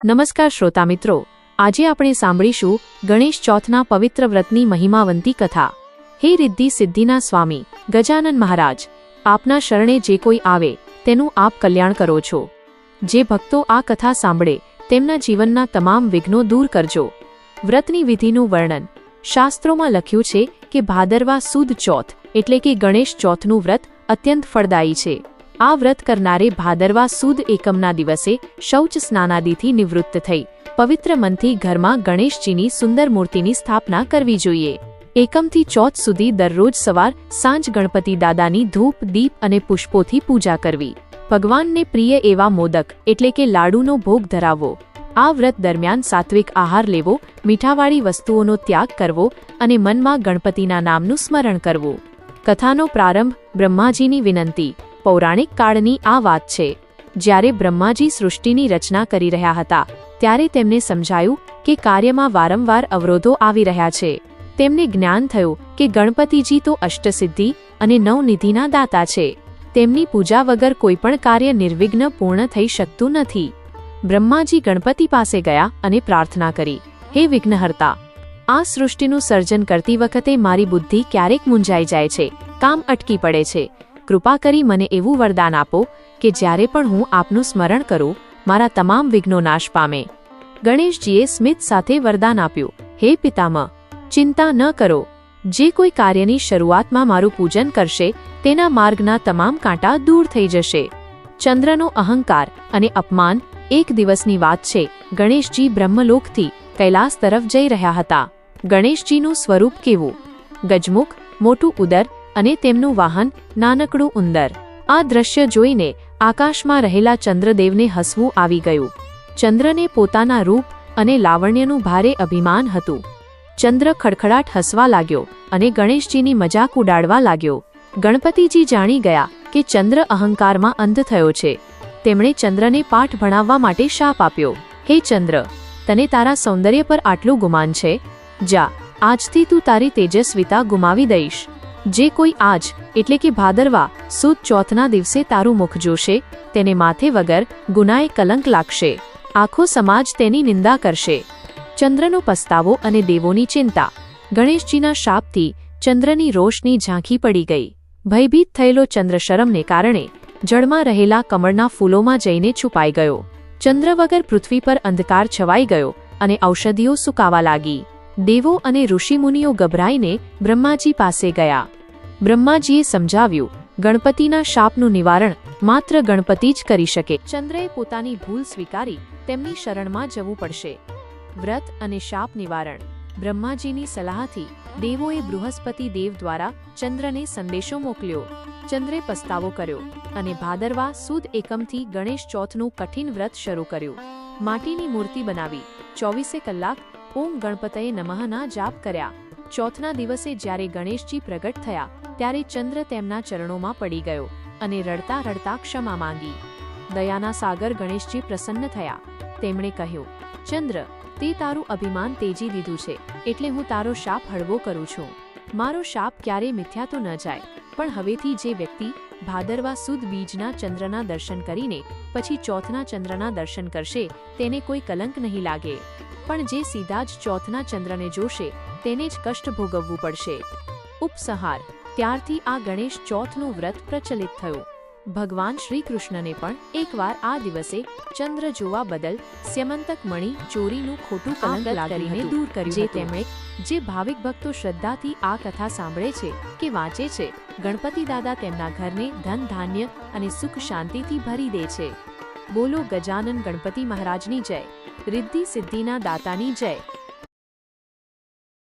નમસ્કાર શ્રોતા મિત્રો, આજે આપણે સાંભળીશું ગણેશ ચોથના પવિત્ર વ્રતની મહિમાવંતી કથા। હે રિદ્ધિ સિદ્ધિના સ્વામી ગજાનન મહારાજ, આપના શરણે જે કોઈ આવે તેનું આપ કલ્યાણ કરો છો। જે ભક્તો આ કથા સાંભળે તેમના જીવનના તમામ વિઘ્નો દૂર કરજો। વ્રતની વિધિનું વર્ણન। શાસ્ત્રોમાં લખ્યું છે કે ભાદરવા સુદ ચોથ એટલે કે ગણેશ ચોથનું વ્રત અત્યંત ફળદાયી છે। આ વ્રત કરનારે ભાદરવા સુદ એકમના દિવસે શૌચ સ્નાનાદિથી નિવૃત્ત થઈ પવિત્ર મનથી ઘરમાં ગણેશજીની સુંદર મૂર્તિની સ્થાપના કરવી જોઈએ। એકમથી ચોથ સુધી દરરોજ સવાર સાંજ ગણપતિ દાદાની ધૂપ દીપ અને પુષ્પોથી પૂજા કરવી। ભગવાનને પ્રિય એવા મોદક એટલે કે લાડુનો ભોગ ધરાવવો। આ વ્રત દરમિયાન સાત્વિક આહાર લેવો, મીઠાવાળી વસ્તુઓનો ત્યાગ કરવો અને મનમાં ગણપતિના નામનું સ્મરણ કરવું। કથાનો પ્રારંભ બ્રહ્માજીની વિનંતી। પૌરાણિક કાળની આ વાત છે, જ્યારે બ્રહ્માજી સૃષ્ટિની રચના કરી રહ્યા હતા ત્યારે તેમને સમજાયું કે કાર્યમાં વારંવાર અવરોધો આવી રહ્યા છે। તેમને જ્ઞાન થયું કે ગણપતિજી તો અષ્ટસિદ્ધિ અને નવનિધિના દાતા છે। તેમની પૂજા વગર કોઈપણ કાર્ય નિર્વિઘ્ન પૂર્ણ થઈ શકતું નથી। બ્રહ્માજી ગણપતિ પાસે ગયા અને પ્રાર્થના કરી, હે વિઘ્નહર્તા, આ સૃષ્ટિનું સર્જન કરતી વખતે મારી બુદ્ધિ ક્યારેક મૂંઝાઈ જાય છે, કામ અટકી પડે છે। કૃપા કરી મને એવું વરદાન આપો કે જ્યારે પણ હું આપનું સ્મરણ કરું મારા તમામ વિઘ્નો નાશ પામે। ગણેશજીએ સ્મિત સાથે વરદાન આપ્યું, હે પિતામહ, ચિંતા ન કરો, જે કોઈ કાર્યની શરૂઆતમાં મારું પૂજન કરશે તેના માર્ગના તમામ કાંટા દૂર થઈ જશે। ચંદ્રનો અહંકાર અને અપમાન। એક દિવસની વાત છે, ગણેશજી બ્રહ્મલોકથી કૈલાસ તરફ જઈ રહ્યા હતા। ગણેશજીનું સ્વરૂપ કેવું? ગજમુખ, મોટું ઉદર અને તેમનું વાહન નાનકડું ઉંદર। આ દ્રશ્ય જોઈને આકાશમાં રહેલા ચંદ્રદેવને હસવું આવી ગયું। ચંદ્રને પોતાના રૂપ અને લાવણ્યનું ભારે અભિમાન હતું। ચંદ્ર ખડખડાટ હસવા લાગ્યો અને ગણેશજીની મજાક ઉડાડવા લાગ્યો। ગણપતિજી જાણી ગયા કે ચંદ્ર અહંકારમાં અંધ થયો છે। તેમણે ચંદ્રને પાઠ ભણાવવા માટે શાપ આપ્યો, હે ચંદ્ર, તને તારા સૌંદર્ય પર આટલું ગુમાન છે? જા, આજથી તું તારી તેજસ્વીતા ગુમાવી દઈશ। જે કોઈ આજ એટલે કે ભાદરવા સુદ ચોથના દિવસે તારું મુખ જોશે તેને માથે વગર ગુનાએ કલંક લાગશે। આખો સમાજ તેની નિંદા કરશે। ચંદ્રનો પસ્તાવો અને દેવોની ચિંતા। ગણેશજીના શાપથી ચંદ્રની રોશની ઝાંખી પડી ગઈ। ભયભીત થયેલો ચંદ્ર શરમને કારણે જળમાં રહેલા કમળના ફૂલોમાં જઈને છુપાઈ ગયો। ચંદ્ર વગર પૃથ્વી પર અંધકાર છવાઈ ગયો અને ઔષધિઓ સુકાવા લાગી। દેવો અને ઋષિમુનિઓ ગભરાઈને બ્રહ્માજી પાસે ગયા। બ્રહ્માજીએ સમજાવ્યું, ગણપતિના શાપનું નિવારણ માત્ર ગણપતિ જ કરી શકે। ચંદ્રએ પોતાની ભૂલ સ્વીકારી તેમની શરણમાં જવું પડશે। વ્રત અને શાપ નિવારણ। બ્રહ્માજીની સલાહથી દેવોએ બૃહસ્પતિ દેવ દ્વારા ચંદ્રને સંદેશો મોકલ્યો। ચંદ્રે પસ્તાવો કર્યો અને ભાદરવા સુદ એકમથી ગણેશ ચોથનું કઠિન વ્રત શરૂ કર્યું। માટીની મૂર્તિ બનાવી 24 કલાક ઓમ ગણપતયે નમઃના જાપ કર્યા। ચોથના દિવસે જ્યારે ગણેશજી પ્રગટ થયા ત્યારે ચંદ્ર તેમના ચરણોમાં પડી ગયો અને રડતા રડતા ક્ષમા માંગી। દયાના સાગર ગણેશજી પ્રસન્ન થયા। તેમણે કહ્યું, ચંદ્ર, તે તારું અભિમાન તેજી દીધું છે એટલે હું તારો શાપ હળવો કરું છું। મારો શાપ ક્યારે મિથ્યા તો ન જાય, પણ હવેથી જે વ્યક્તિ ભાદરવા સુદ બીજના ચંદ્રના દર્શન કરીને પછી ચોથના ચંદ્રના દર્શન કરશે તેને કોઈ કલંક નહીં લાગે, પણ જે સીધા જ ચોથના ચંદ્રને જોશે તેને જ કષ્ટ ભોગવવું પડશે। ઉપસંહાર। ત્યારથી આ ગણેશ ચોથનું વ્રત પ્રચલિત થયું। ભગવાન શ્રી કૃષ્ણને પણ એકવાર આ દિવસે ચંદ્ર જોવા બદલ સ્યમંતક મણિ ચોરીનું ખોટું કલંક કરીને દૂર કર્યું હતું। જે ભાવિક ભક્તો શ્રદ્ધાથી આ કથા સાંભળે છે કે વાંચે છે, ગણપતિ દાદા તેમના ઘરને ધન ધાન્ય અને સુખ શાંતિથી ભરી દે છે। બોલો ગજાનન ગણપતિ મહારાજની જય, રિદ્ધિ સિદ્ધિના દાતાની જય।